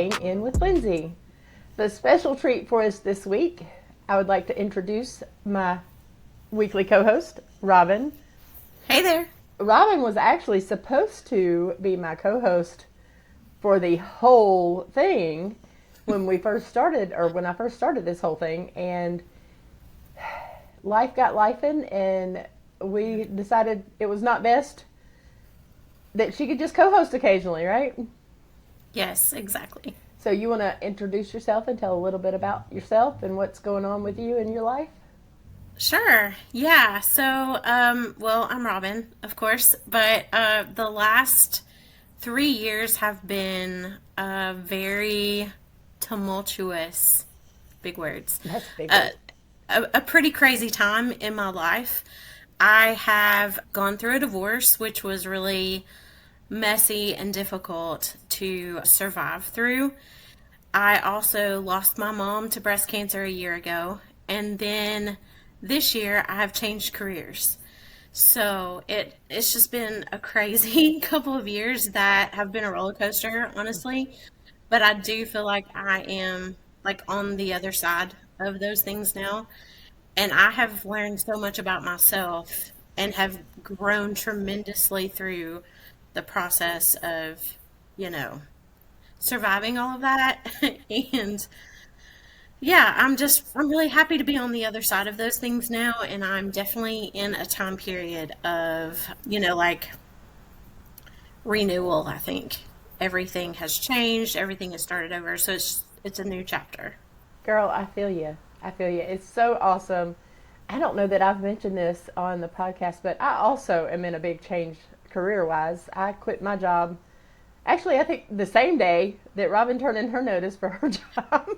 Staying In with Lindsay. The special treat for us this week, I would like to introduce my weekly co-host, Robin. Hey there. Robin was actually supposed to be my co-host for the whole thing when we first started, or when I first started this whole thing, and life got lifing, and we decided it was not best that she could just co-host occasionally, right? Yes, exactly. So you want to introduce yourself and tell a little bit about yourself and what's going on with you in your life? Sure. Yeah. Well, I'm Robin, of course, but the last 3 years have been very tumultuous, big words, That's a big uh, word. a pretty crazy time in my life. I have gone through a divorce, which was really messy and difficult to survive through. I also lost my mom to breast cancer a year ago. And then this year I have changed careers. So it's just been a crazy couple of years that have been a roller coaster, honestly. But I do feel like I am like on the other side of those things now. And I have learned so much about myself and have grown tremendously through the process of, you know, surviving all of that. And yeah, I'm really happy to be on the other side of those things now. And I'm definitely in a time period of, like renewal, I think. Everything has changed, everything has started over. So it's a new chapter. Girl, I feel you. I feel you. It's so awesome. I don't know that I've mentioned this on the podcast, but I also am in a big change career wise. I quit my job. Actually, I think the same day that Robin turned in her notice for her job.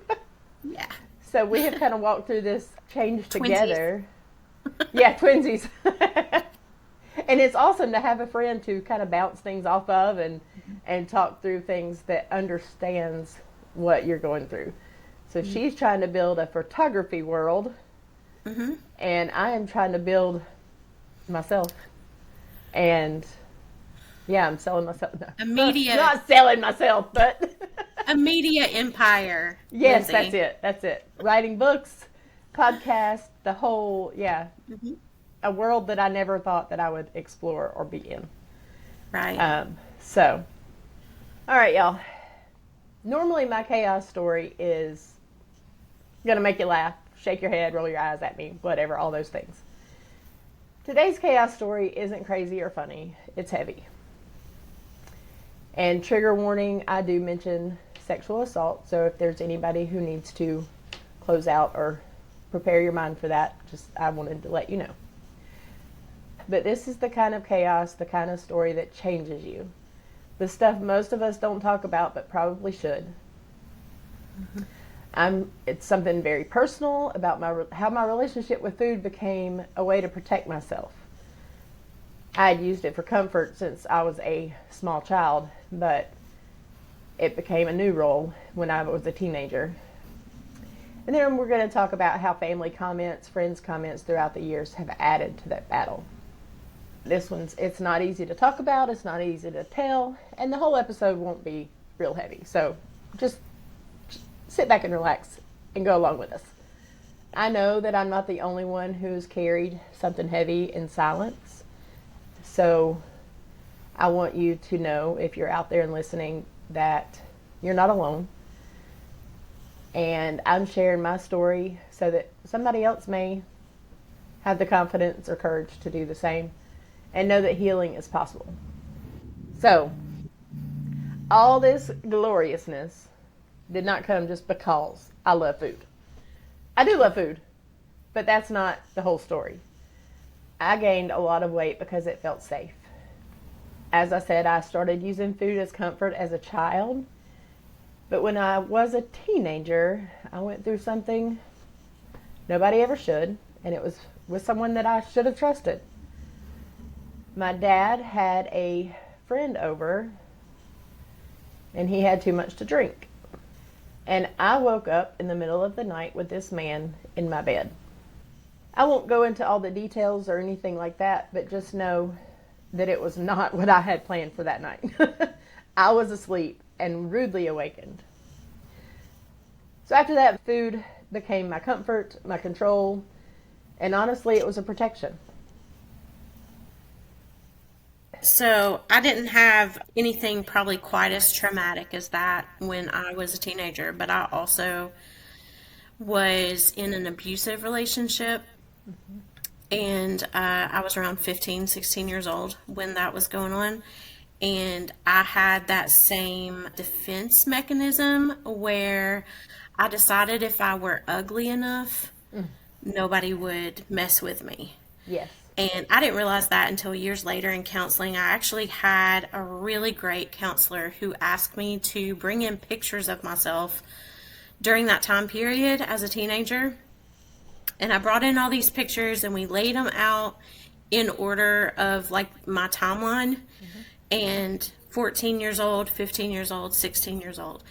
Yeah. So we have kind of walked through this change Twinsies. together. Yeah, twinsies. And it's awesome to have a friend to kind of bounce things off of and talk through things that understands what you're going through. So she's trying to build a photography world, Mm-hmm. and I am trying to build myself. And yeah, I'm selling myself. A No, media not selling myself, but a media empire, yes, that's Lindsay. it. That's it. Writing books, podcasts, the whole, yeah, Hmm. a world that I never thought that I would explore or be in. Right. So, all right, y'all. Normally, my chaos story is going to make you laugh, shake your head, roll your eyes at me, whatever, all those things. Today's chaos story isn't crazy or funny, it's heavy. And trigger warning, I do mention sexual assault, so if there's anybody who needs to close out or prepare your mind for that, just I wanted to let you know. But this is the kind of chaos, the kind of story that changes you. The stuff most of us don't talk about, but probably should. It's something very personal about how my relationship with food became a way to protect myself. I had used it for comfort since I was a small child, but it became a new role when I was a teenager. And then we're going to talk about how family comments, friends' comments throughout the years have added to that battle. It's not easy to talk about, it's not easy to tell, and the whole episode won't be real heavy. So just sit back and relax and go along with us. I know that I'm not the only one who's carried something heavy in silence. So I want you to know, if you're out there and listening, that you're not alone. And I'm sharing my story so that somebody else may have the confidence or courage to do the same and know that healing is possible. So, all this gloriousness did not come just because I love food. I do love food, but that's not the whole story. I gained a lot of weight because it felt safe. As I said, I started using food as comfort as a child, but when I was a teenager, I went through something nobody ever should, and it was with someone that I should have trusted. My dad had a friend over, and he had too much to drink. And I woke up in the middle of the night with this man in my bed. I won't go into all the details or anything like that, but just know that it was not what I had planned for that night. I was asleep and rudely awakened. So after that, food became my comfort, my control, and honestly, it was a protection. So I didn't have anything probably quite as traumatic as that when I was a teenager, but I also was in an abusive relationship. And I was around 15, 16 years old when that was going on. And I had that same defense mechanism where I decided if I were ugly enough, nobody would mess with me. Yes. And I didn't realize that until years later in counseling. I actually had a really great counselor who asked me to bring in pictures of myself during that time period as a teenager. And I brought in all these pictures and we laid them out in order of like my timeline. And 14 years old, 15 years old, 16 years old.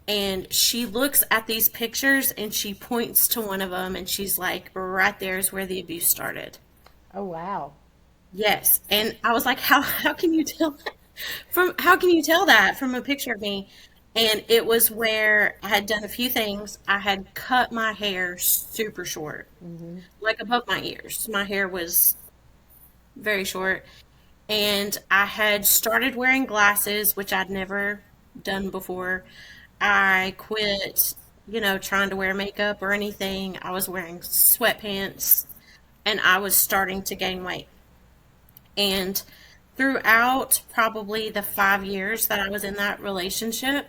And she looks at these pictures and she points to one of them and she's like, right there is where the abuse started. Oh, wow. Yes. And I was like, how can you tell that how can you tell that from a picture of me? And it was where I had done a few things. I had cut my hair super short, like above my ears. My hair was very short. And I had started wearing glasses, which I'd never done before. I quit, trying to wear makeup or anything. I was wearing sweatpants and I was starting to gain weight. And throughout probably the 5 years that I was in that relationship,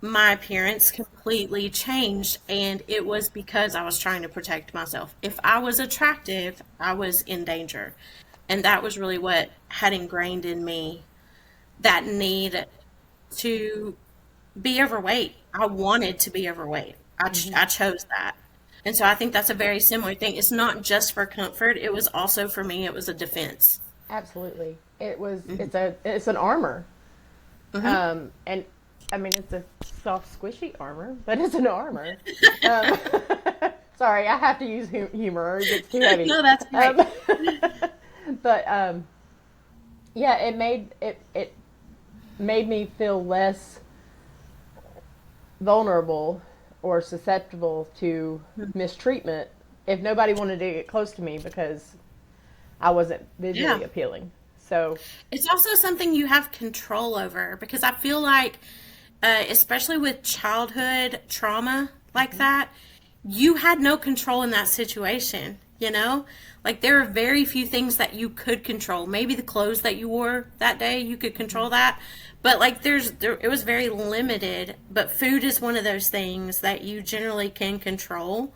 my appearance completely changed. And it was because I was trying to protect myself. If I was attractive, I was in danger. And that was really what had ingrained in me that need to be overweight. I wanted to be overweight. I chose that. And so I think that's a very similar thing. It's not just for comfort. It was also for me, it was a defense. Absolutely. It's an armor. And I mean, it's a soft, squishy armor, but it's an armor. Um, sorry, I have to use humor or it gets too heavy. No, that's great. But yeah, it made me feel less vulnerable or susceptible to mistreatment if nobody wanted to get close to me because I wasn't visually Yeah. appealing. So It's also something you have control over because I feel like, especially with childhood trauma like that, you had no control in that situation, you know? Like there are very few things that you could control. Maybe the clothes that you wore that day, you could control that. But like it was very limited, but food is one of those things that you generally can control.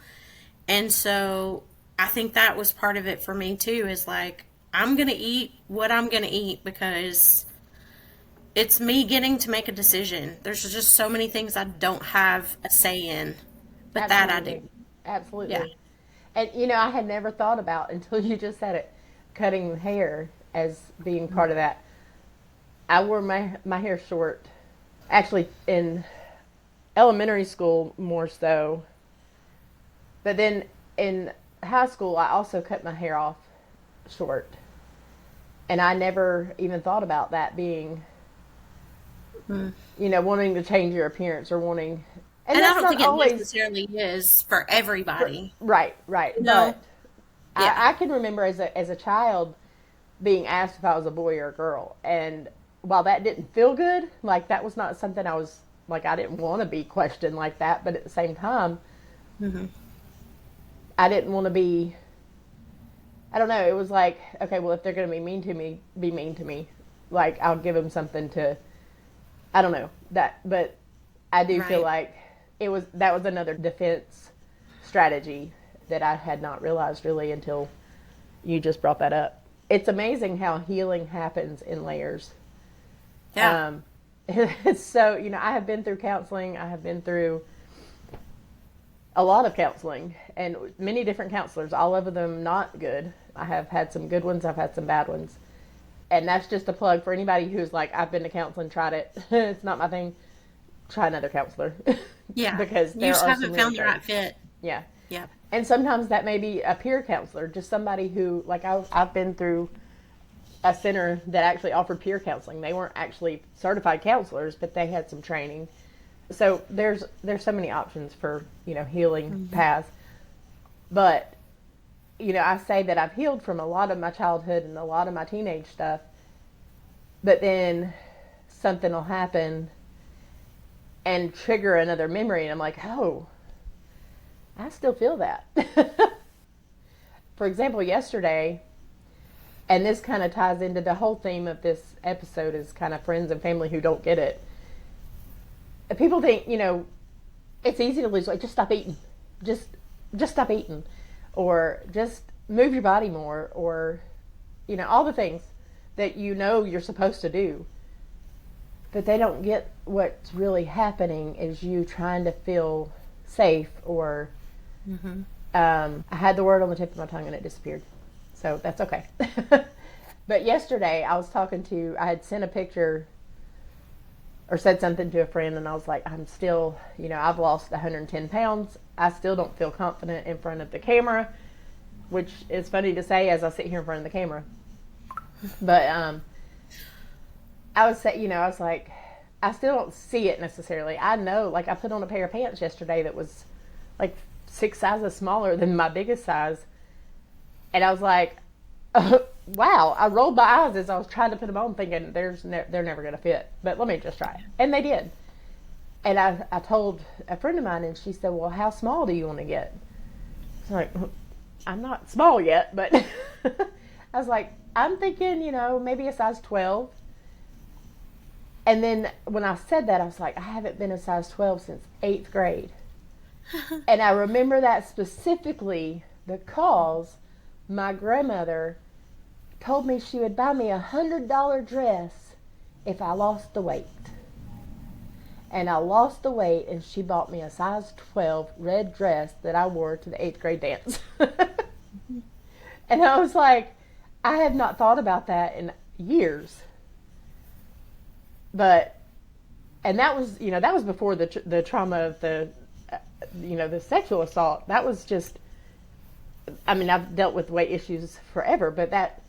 And so I think that was part of it for me too, is like I'm going to eat what I'm going to eat because it's me getting to make a decision. There's just so many things I don't have a say in, but that I absolutely, do. Yeah. absolutely. And I had never thought about until you just said it, cutting hair as being part of that. I wore my hair short, actually in elementary school more so, but then in high school I also cut my hair off short, and I never even thought about that being, wanting to change your appearance or wanting, and And I that's don't not think it always necessarily is for everybody. right, right. No. But Yeah. I can remember as a child being asked if I was a boy or a girl, and while that didn't feel good, like that was not something I was like I didn't want to be questioned like that, but at the same time, I didn't want to be. I don't know. It was like, okay, well, if they're going to be mean to me, be mean to me. Like I'll give them something to. I don't know that, but I do feel Right. like that was another defense strategy that I had not realized really until you just brought that up. It's amazing how healing happens in layers. Yeah. It's so, I have been through counseling. I have been through a lot of counseling and many different counselors, all of them not good. I have had some good ones. I've had some bad ones. And that's just a plug for anybody who's like, I've been to counseling, tried it. It's not my thing. Try another counselor. Yeah. Because You there just are haven't some really found the great. right fit. Yeah. Yeah. And sometimes that may be a peer counselor, just somebody who, like I've been through a center that actually offered peer counseling. They weren't actually certified counselors, but they had some training. So there's so many options for, healing paths. But, I say that I've healed from a lot of my childhood and a lot of my teenage stuff. But then something will happen and trigger another memory, and I'm like, oh, I still feel that. For example, yesterday, and this kind of ties into the whole theme of this episode is kind of friends and family who don't get it. People think, it's easy to lose weight. Just stop eating. Just stop eating. Or just move your body more. Or, all the things that you're supposed to do. But they don't get what's really happening is you trying to feel safe or... I had the word on the tip of my tongue and it disappeared. So that's okay. But yesterday I had sent a picture or said something to a friend, and I was like, I'm still, I've lost 110 pounds. I still don't feel confident in front of the camera, which is funny to say as I sit here in front of the camera. But I was like, I still don't see it necessarily. I know, like, I put on a pair of pants yesterday that was like 6 sizes smaller than my biggest size. And I was like, wow. I rolled my eyes as I was trying to put them on thinking they're never going to fit. But let me just try it. And they did. And I told a friend of mine, and she said, well, how small do you want to get? I was like, I'm not small yet, but I was like, I'm thinking, maybe a size 12. And then when I said that, I was like, I haven't been a size 12 since 8th grade. And I remember that specifically because my grandmother told me she would buy me a $100 dress if I lost the weight. And I lost the weight, and she bought me a size 12 red dress that I wore to the 8th grade dance. And I was like, I have not thought about that in years. And that was before the trauma of the sexual assault. That was just, I've dealt with weight issues forever, but that,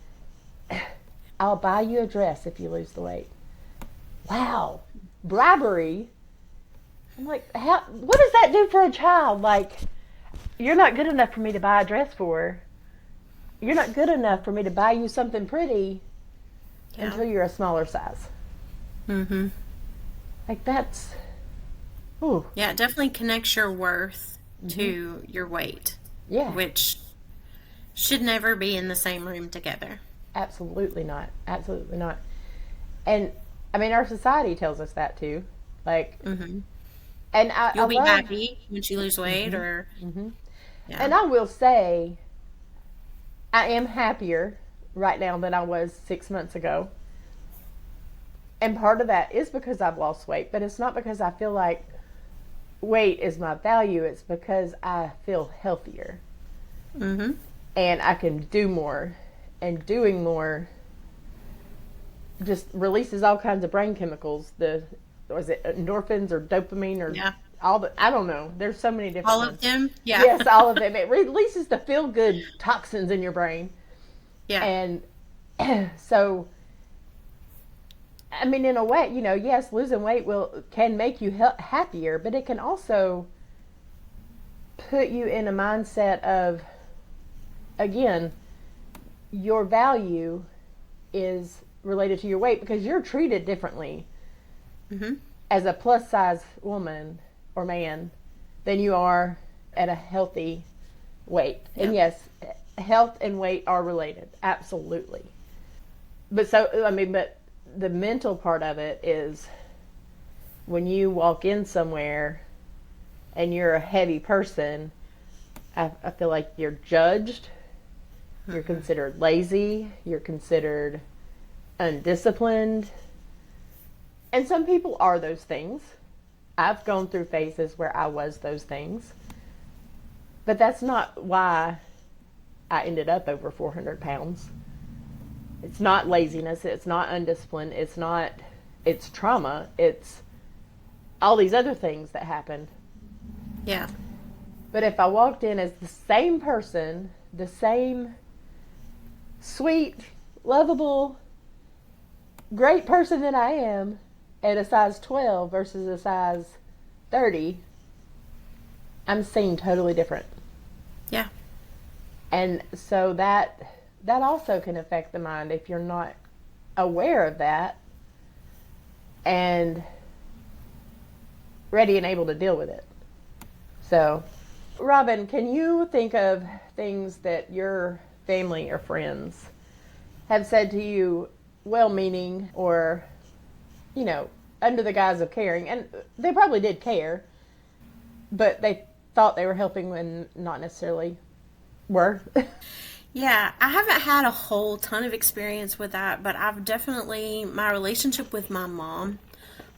I'll buy you a dress if you lose the weight. Wow. Bribery. I'm like, what does that do for a child? Like, you're not good enough for me to buy a dress for. You're not good enough for me to buy you something pretty until you're a smaller size. Mm-hmm. Like, that's... Ooh. Yeah, it definitely connects your worth to your weight. Yeah. Which should never be in the same room together. Absolutely not. Absolutely not. And, our society tells us that, too. Like... Mm-hmm. And You'll be happy once you lose weight, or... Mm-hmm. Yeah. And I will say, I am happier right now than I was 6 months ago. And part of that is because I've lost weight, but it's not because I feel like weight is my value. It's because I feel healthier. Mm-hmm. And I can do more. And doing more just releases all kinds of brain chemicals. Was it endorphins or dopamine or I don't know. There's so many different ones. All of them? Yeah. Yes, all of them. It releases the feel-good toxins in your brain. Yeah. And so... in a way, yes, losing weight can make you happier, but it can also put you in a mindset of, again, your value is related to your weight because you're treated differently as a plus size woman or man than you are at a healthy weight. Yep. And yes, health and weight are related, absolutely. But the mental part of it is when you walk in somewhere and you're a heavy person, I feel like you're judged, you're considered lazy, you're considered undisciplined. And some people are those things. I've gone through phases where I was those things. But that's not why I ended up over 400 pounds. It's not laziness. It's not undiscipline. It's trauma. It's all these other things that happened. Yeah. But if I walked in as the same person, the same sweet, lovable, great person that I am at a size 12 versus a size 30, I'm seen totally different. Yeah. And so that also can affect the mind if you're not aware of that and ready and able to deal with it. So, Robin, can you think of things that your family or friends have said to you, well meaning or, you know, under the guise of caring? And they probably did care, but they thought they were helping when not necessarily were. Yeah, I haven't had a whole ton of experience with that, but I've definitely, my relationship with my mom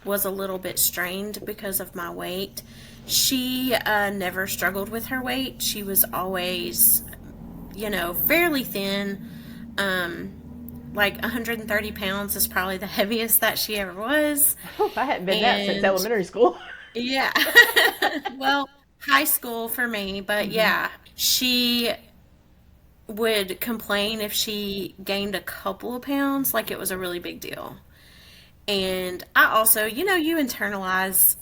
was a little bit strained because of my weight. She never struggled with her weight. She was always, fairly thin. Like 130 pounds is probably the heaviest that she ever was. I hadn't been that since And elementary school. yeah, well, high school for me, but Mm-hmm. yeah, she would complain if she gained a couple of pounds, like it was a really big deal. And I also, you internalize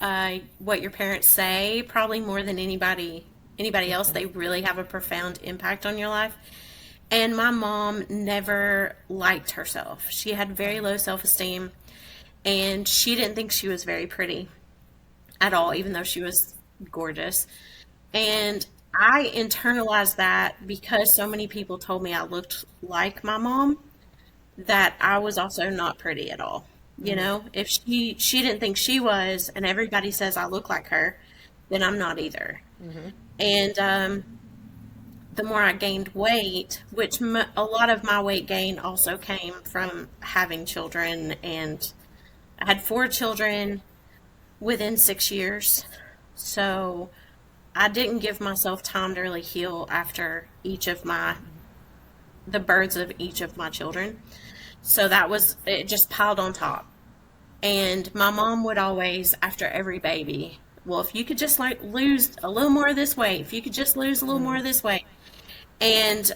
what your parents say probably more than anybody else. They really have a profound impact on your life. And my mom never liked herself. She had very low self-esteem, and she didn't think she was very pretty at all, even though she was gorgeous. And I internalized that because so many people told me I looked like my mom, that I was also not pretty at all. If she didn't think she was, and everybody says I look like her, then I'm not either. Mm-hmm. And the more I gained weight, which a lot of my weight gain also came from having children, and I had 4 children within 6 years. So I didn't give myself time to really heal after the births of each of my children. So it just piled on top. And my mom would always, after every baby, well, if you could just like lose a little more of this weight, if you could just lose a little more of this weight. And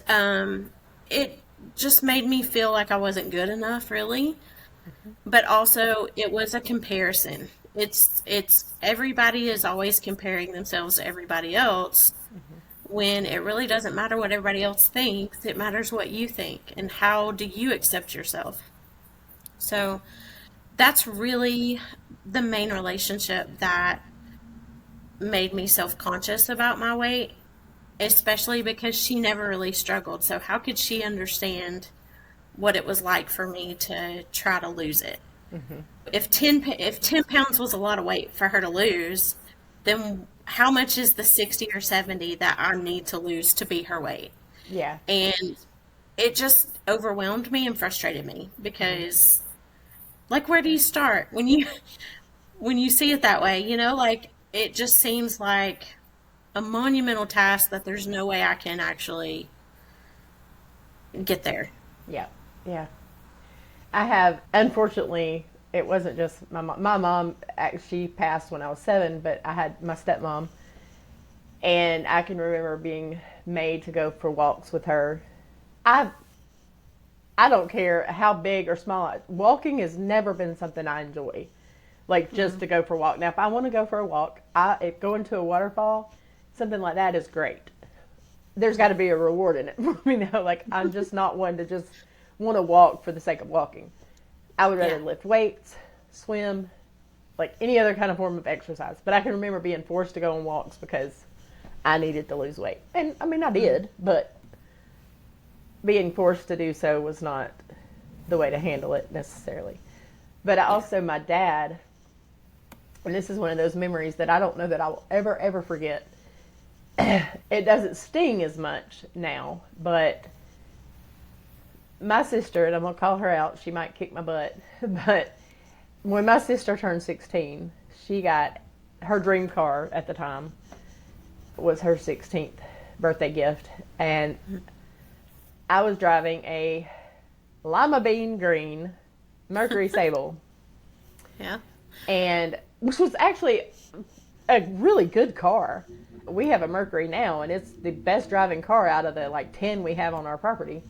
it just made me feel like I wasn't good enough, really. But also, it was a comparison. It's everybody is always comparing themselves to everybody else when it really doesn't matter what everybody else thinks. It matters what you think and how do you accept yourself. So that's really the main relationship that made me self-conscious about my weight, especially because she never really struggled. So how could she understand what it was like for me to try to lose it? Mm-hmm. If 10 pounds was a lot of weight for her to lose, then how much is the 60 or 70 that I need to lose to be her weight? Yeah. And it just overwhelmed me and frustrated me because, like, where do you start when you see it that way? Like, it just seems like a monumental task that there's no way I can actually get there. Yeah. Yeah. I have, unfortunately, it wasn't just my mom. My mom, she passed when I was 7, but I had my stepmom. And I can remember being made to go for walks with her. I I don't care how big or small. Walking has never been something I enjoy. Like just to go for a walk. Now, if I want to go for a walk, if going to a waterfall, something like that is great. There's got to be a reward in it. Like I'm just not one to just want to walk for the sake of walking. I would rather lift weights, swim, like any other kind of form of exercise. But I can remember being forced to go on walks because I needed to lose weight. And I mean, I did, but being forced to do so was not the way to handle it necessarily. But my dad, and this is one of those memories that I don't know that I will ever forget. It doesn't sting as much now, but my sister, and I'm going to call her out, she might kick my butt, but when my sister turned 16, she got her dream car at the time was her 16th birthday gift, and I was driving a lima bean green Mercury Sable. Yeah. And which was actually a really good car. We have a Mercury now, and it's the best driving car out of the like 10 we have on our property.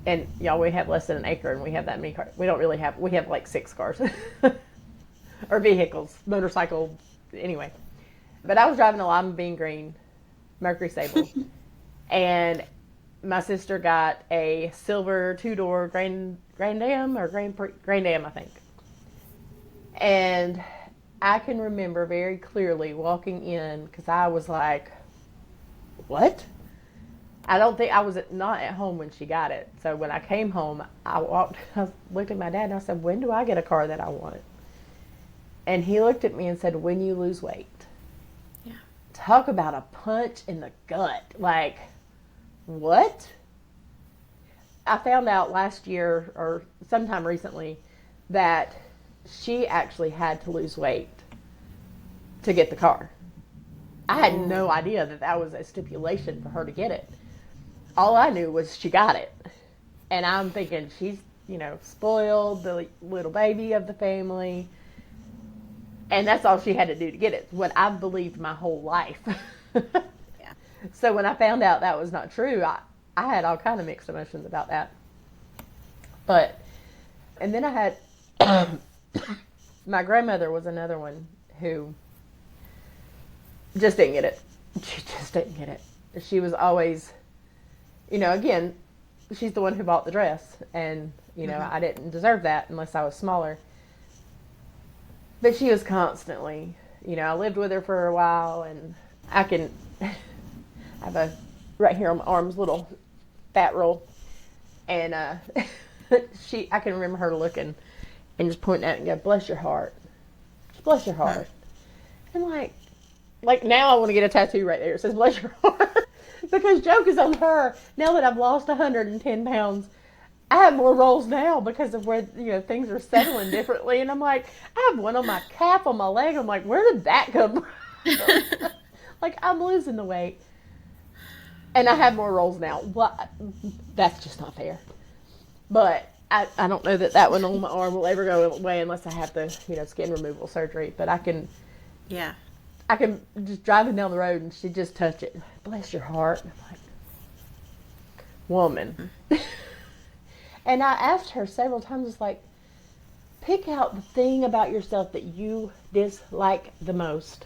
And y'all, we have less than an acre, and we have that many cars. We have like 6 cars or vehicles, motorcycle, anyway. But I was driving a Lima Bean Green Mercury Sable, and my sister got a silver two-door Grand Am or Grand Am, I think. And I can remember very clearly walking in because I was like, what? I don't think I was not at home when she got it. So when I came home, I looked at my dad and I said, when do I get a car that I want? And he looked at me and said, when you lose weight. Yeah. Talk about a punch in the gut. Like, what? I found out last year or sometime recently that she actually had to lose weight to get the car. I had no idea that that was a stipulation for her to get it. All I knew was she got it. And I'm thinking she's, spoiled, the little baby of the family. And that's all she had to do to get it. What I've believed my whole life. Yeah. So when I found out that was not true, I had all kind of mixed emotions about that. And then I had, my grandmother was another one who just didn't get it. She just didn't get it. She was always, again, she's the one who bought the dress. And, I didn't deserve that unless I was smaller. But she was constantly, I lived with her for a while, and I have right here on my arms, little fat roll. And I can remember her looking and just pointing at it and go, bless your heart. Just bless your heart. And like now I want to get a tattoo right there. It says, bless your heart. Because joke is on her. Now that I've lost 110 pounds, I have more rolls now because of where, things are settling differently. And I'm like, I have one on my calf, on my leg. I'm like, where did that come from? Like, I'm losing the weight. And I have more rolls now. Well, that's just not fair. But I don't know that one on my arm will ever go away unless I have the, skin removal surgery. But I can just driving down the road and she just touch it. Bless your heart. And I'm like, woman. And I asked her several times, it's like, pick out the thing about yourself that you dislike the most.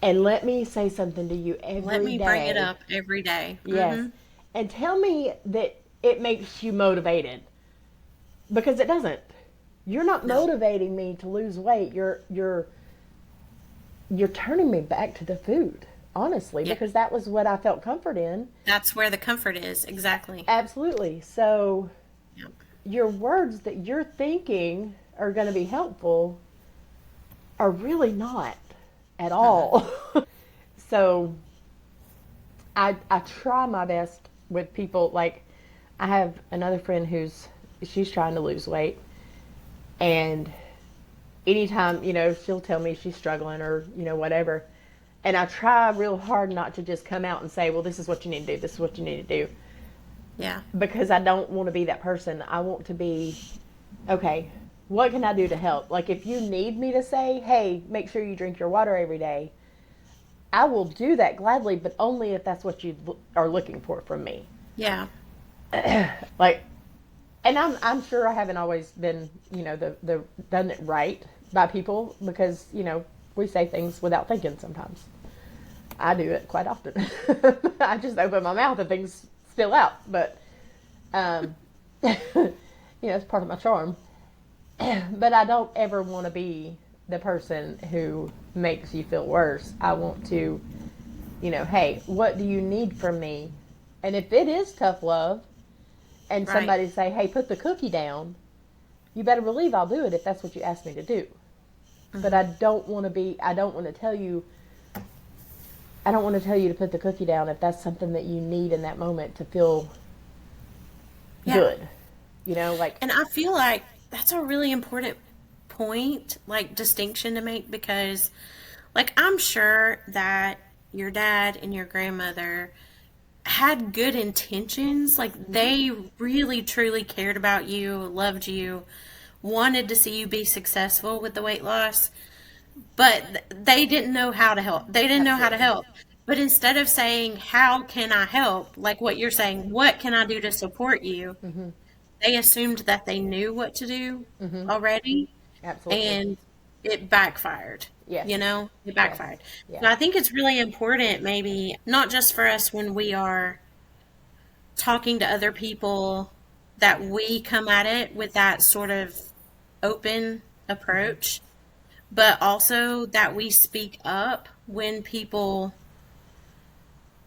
And let me say something to you every day. Let me bring it up every day. Yes. Mm-hmm. And tell me that it makes you motivated. Because it doesn't. You're not motivating me to lose weight. You're turning me back to the food. Honestly, because that was what I felt comfort in. That's where the comfort is, exactly. Absolutely. So your words that you're thinking are going to be helpful are really not at all. So I try my best with people. Like, I have another friend she's trying to lose weight. And anytime, she'll tell me she's struggling or, whatever. And I try real hard not to just come out and say, well, this is what you need to do. This is what you need to do. Yeah. Because I don't want to be that person. I want to be, okay, what can I do to help? Like, if you need me to say, hey, make sure you drink your water every day, I will do that gladly, but only if that's what you are looking for from me. Yeah. Like, and I'm sure I haven't always been, the done it right by people because, we say things without thinking sometimes. I do it quite often. I just open my mouth and things spill out. But, it's part of my charm. But I don't ever want to be the person who makes you feel worse. I want to, hey, what do you need from me? And if it is tough love and somebody say, hey, put the cookie down, you better believe I'll do it if that's what you ask me to do. But I don't want to tell you to put the cookie down if that's something that you need in that moment to feel good. And I feel like that's a really important point, like distinction to make, because like I'm sure that your dad and your grandmother had good intentions. Like they really truly cared about you, loved you, wanted to see you be successful with the weight loss, but they didn't know how to help. They didn't know how to help. But instead of saying, how can I help? Like what you're saying, what can I do to support you? They assumed that they knew what to do already. Absolutely. And it backfired. Yes. You know, it Yes. backfired. So Yeah. I think it's really important, maybe not just for us when we are talking to other people, that we come at it with that sort of open approach, but also that we speak up when people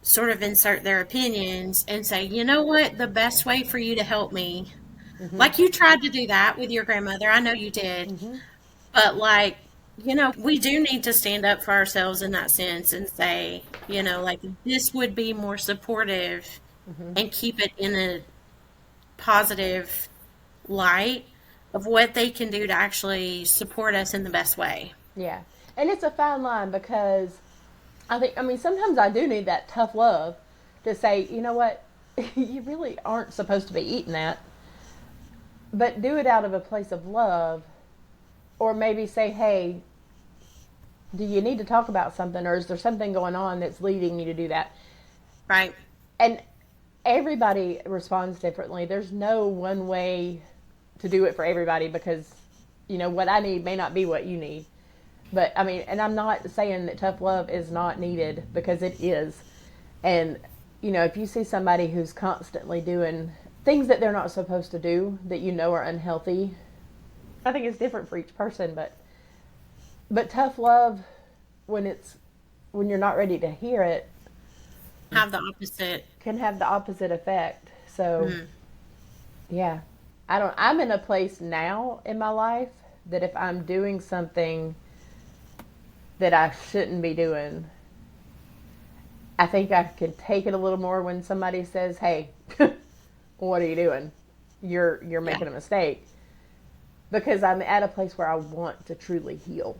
sort of insert their opinions and say, you know what, the best way for you to help me, Mm-hmm. like you tried to do that with your grandmother. I know you did. Mm-hmm. But like, we do need to stand up for ourselves in that sense and say, like this would be more supportive Mm-hmm. and keep it in a positive light of what they can do to actually support us in the best way. Yeah. And it's a fine line because I mean, sometimes I do need that tough love to say, you know what, you really aren't supposed to be eating that, but do it out of a place of love, or maybe say, hey, do you need to talk about something, or is there something going on that's leading you to do that? Right. And everybody responds differently. There's no one way to do it for everybody because, what I need may not be what you need. But I mean, and I'm not saying that tough love is not needed because it is. And, if you see somebody who's constantly doing things that they're not supposed to do that are unhealthy, I think it's different for each person. But tough love, when you're not ready to hear it, Have the opposite. can have the opposite effect. So, yeah, I'm in a place now in my life that if I'm doing something that I shouldn't be doing, I think I can take it a little more when somebody says, "Hey, what are you doing? You're making a mistake." Because I'm at a place where I want to truly heal.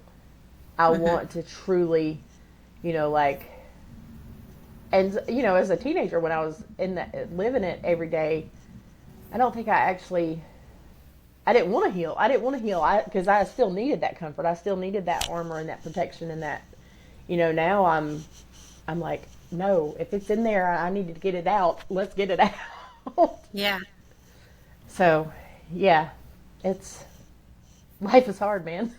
I want to truly, like, and as a teenager when I was living it every day, I don't think I didn't want to heal. I didn't want to heal because I still needed that comfort. I still needed that armor and that protection and that, now I'm like, no, if it's in there, I need to get it out. Let's get it out. Yeah. So, yeah, life is hard, man.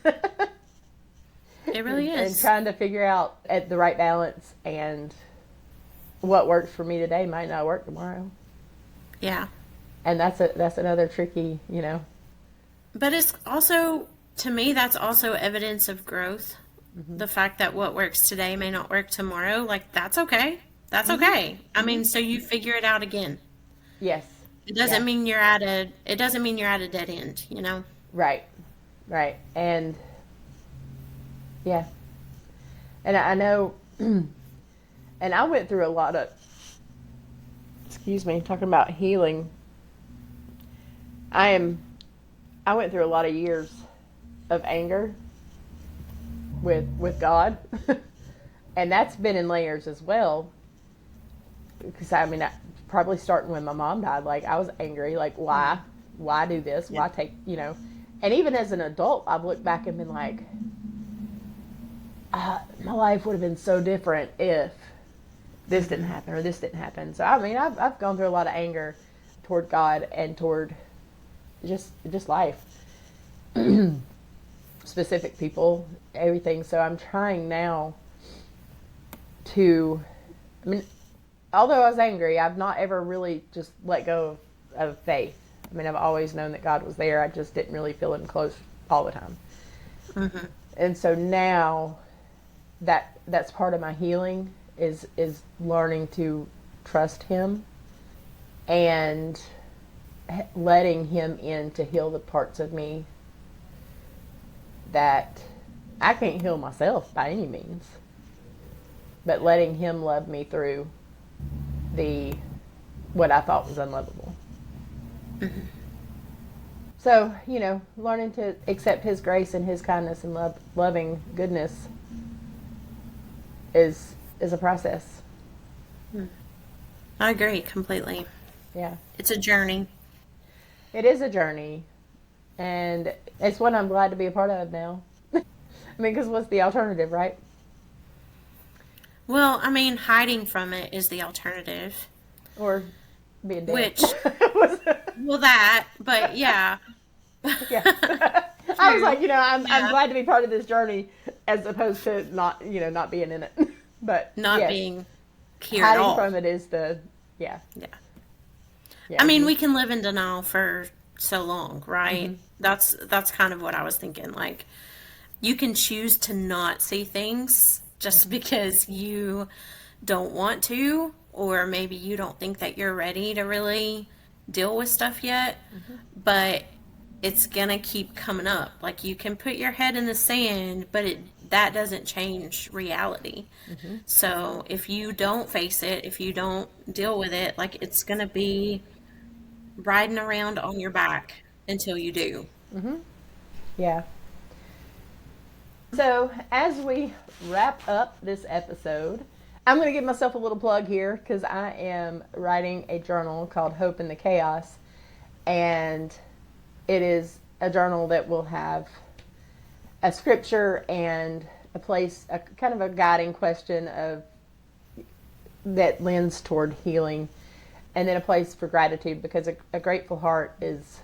It really And is. trying to figure out at the right balance, and what works for me today might not work tomorrow. Yeah. And that's another tricky, But it's also, to me, that's also evidence of growth. The fact that what works today may not work tomorrow, like that's okay. That's okay. I mean, so you figure it out again. Yes. It doesn't Yeah. mean it doesn't mean you're at a dead end. Right. Right. And yeah. And I know and I went through a lot of talking about healing. I went through a lot of years of anger with God. And that's been in layers as well. Because I probably starting when my mom died, like I was angry, like why do this? Why take, and even as an adult, I've looked back and been like, my life would have been so different if this didn't happen or this didn't happen. So I've gone through a lot of anger toward God and toward just life, specific people, everything. So I'm trying now to, although I was angry, I've not ever really just let go of faith. I've always known that God was there. I just didn't really feel him close all the time. Mm-hmm. And so now that's part of my healing is learning to trust him and letting him in to heal the parts of me that I can't heal myself by any means, but letting him love me through what I thought was unlovable. Mm-hmm. So, learning to accept his grace and his kindness and loving goodness is a process. I agree completely. Yeah. It's a journey. It is a journey, and it's one I'm glad to be a part of now. Because what's the alternative, right? Well, hiding from it is the alternative. Or being dead. Which, well, that, but yeah. Yeah. I was like, I'm Yeah. glad to be part of this journey as opposed to not, not being in it. But Not yes, being here at hiding all. from it is yeah, Yeah. yeah, I mean, you, we can live in denial for so long, right? hmm That's kind of what I was thinking. Like, you can choose to not see things just because you don't want to, or maybe you don't think that you're ready to really deal with stuff yet, hmm but it's gonna keep coming up. Like, you can put your head in the sand, but that doesn't change reality. hmm So if you don't face it, if you don't deal with it, like, it's gonna be riding around on your back until you do. hmm yeah. So, as we wrap up this episode, I'm going to give myself a little plug here because I am writing a journal called Hope in the Chaos. And it is a journal that will have a scripture and a place, a kind of a guiding question of that lends toward healing, and then a place for gratitude because a grateful heart is,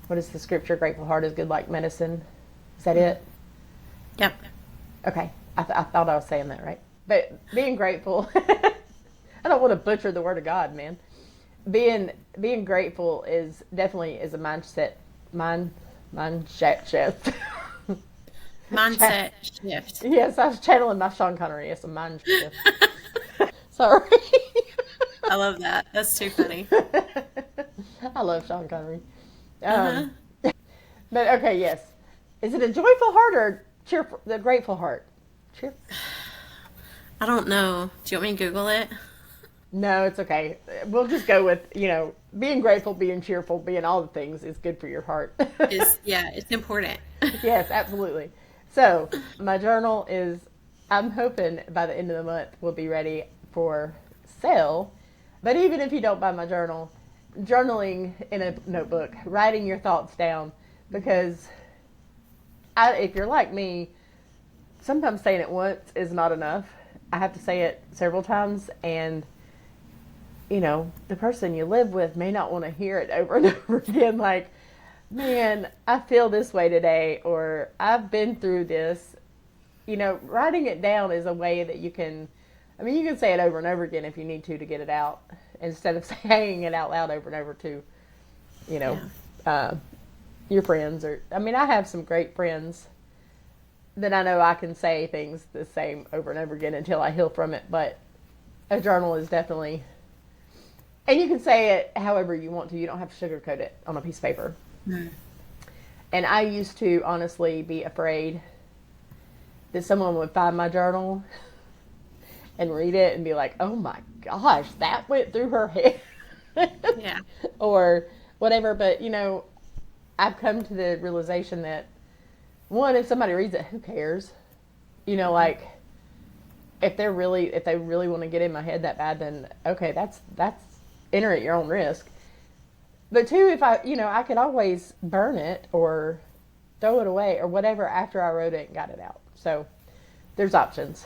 what is the scripture? Grateful heart is good like medicine. Is that it? Yep. Okay, I thought I was saying that right. But being grateful, I don't want to butcher the word of God, man. Being grateful is definitely is a mindset, mind shift. Mindset shift. Yes, I was channeling my Sean Connery. It's a mind shift. Sorry. I love that. That's too funny. I love Sean Connery. Uh-huh. Um, but okay, yes. Is it a joyful heart or cheerful? The grateful heart. Cheer. I don't know. Do you want me to Google it? No, it's okay. We'll just go with being grateful, being cheerful, being all the things is good for your heart. Yeah, it's important. Yes, absolutely. So my journal is. I'm hoping by the end of the month we'll be ready for sale. But even if you don't buy my journal, journaling in a notebook, writing your thoughts down, because if you're like me, sometimes saying it once is not enough. I have to say it several times, and the person you live with may not want to hear it over and over again. Like, man, I feel this way today, or I've been through this. Writing it down is a way that you can. I mean, you can say it over and over again if you need to get it out, instead of saying it out loud over and over to, you know, Yeah. uh, your friends. Or I mean, I have some great friends that I know I can say things the same over and over again until I heal from it. But a journal is definitely, and you can say it however you want to. You don't have to sugarcoat it on a piece of paper. Mm. And I used to honestly be afraid that someone would find my journal and read it and be like, oh my gosh, that went through her head. Yeah. Or whatever. But, I've come to the realization that, one, if somebody reads it, who cares? Like, if they really want to get in my head that bad, then okay, that's enter at your own risk. But two, if I could always burn it or throw it away or whatever after I wrote it and got it out. So there's options.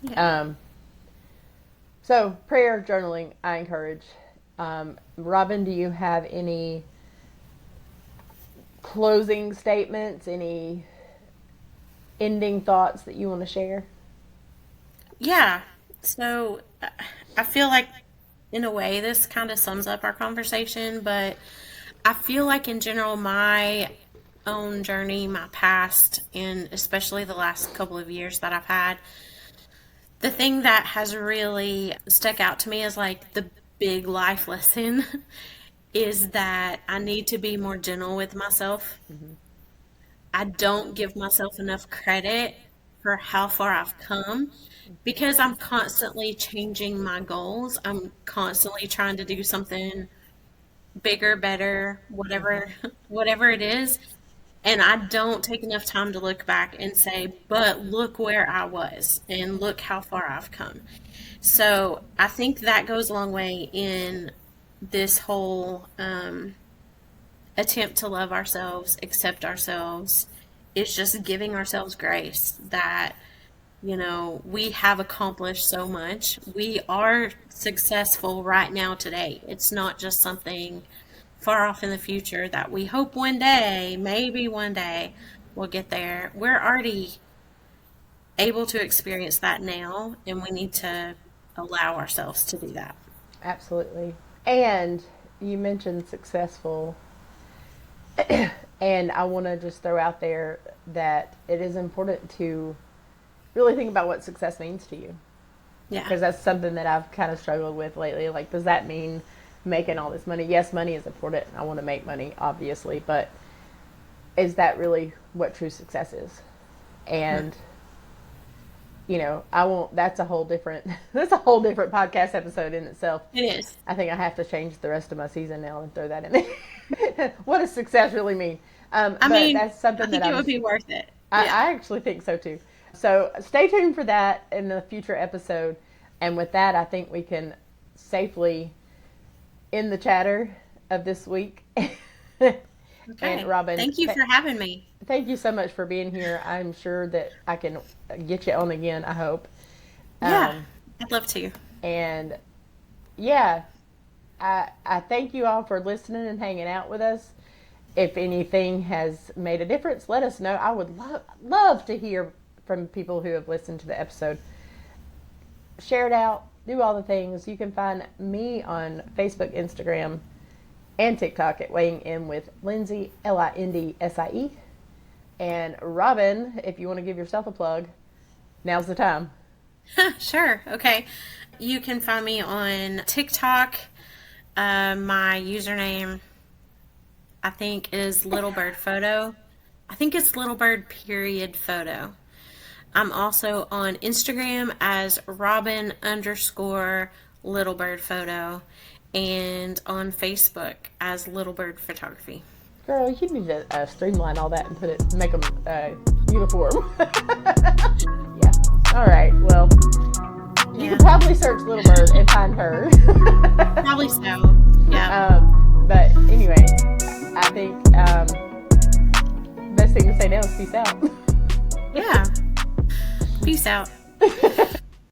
Yeah. So prayer, journaling, I encourage. Robin, do you have any closing statements, any ending thoughts that you want to share? Yeah. So I feel like, in a way, this kind of sums up our conversation, but I feel like, in general, my own journey, my past, and especially the last couple of years that I've had, the thing that has really stuck out to me as like the big life lesson is that I need to be more gentle with myself. Mm-hmm. I don't give myself enough credit for how far I've come because I'm constantly changing my goals. I'm constantly trying to do something bigger, better, Mm-hmm. whatever it is. And I don't take enough time to look back and say, but look where I was and look how far I've come. So I think that goes a long way in this whole attempt to love ourselves, accept ourselves. It's just giving ourselves grace that, we have accomplished so much. We are successful right now today. It's not just something far off in the future that we hope one day, maybe one day, we'll get there. We're already able to experience that now, and we need to allow ourselves to do that. Absolutely. And you mentioned successful, and I want to just throw out there that it is important to really think about what success means to you. Yeah. Because that's something that I've kind of struggled with lately. Like, does that mean making all this money? Yes, money is important. I want to make money, obviously, but is that really what true success is? And I won't. That's a whole different. That's a whole different podcast episode in itself. It is. I think I have to change the rest of my season now and throw that in there. What does success really mean? I mean, that's something I think that it would be worth it. I actually think so too. So stay tuned for that in a future episode. And with that, I think we can safely end the chatter of this week. Okay. And Robin, thank you for having me. Thank you so much for being here. I'm sure that I can get you on again, I hope. Yeah, I'd love to. And yeah, I thank you all for listening and hanging out with us. If anything has made a difference, let us know. I would love to hear from people who have listened to the episode. Share it out. Do all the things. You can find me on Facebook, Instagram, and TikTok at Weighing In with Lindsay, Lindsie. And Robin, if you want to give yourself a plug, now's the time. Sure. Okay. You can find me on TikTok. My username, I think, is Little Bird Photo. I think it's Little Bird period photo. I'm also on Instagram as Robin_Little Bird Photo, and on Facebook as Little Bird Photography. Girl, you need to streamline all that and make them uniform. Yeah. All right. Well, you can probably search Little Bird and find her. Probably so. Yeah. But anyway, I think best thing to say now is peace out. Yeah. Peace out.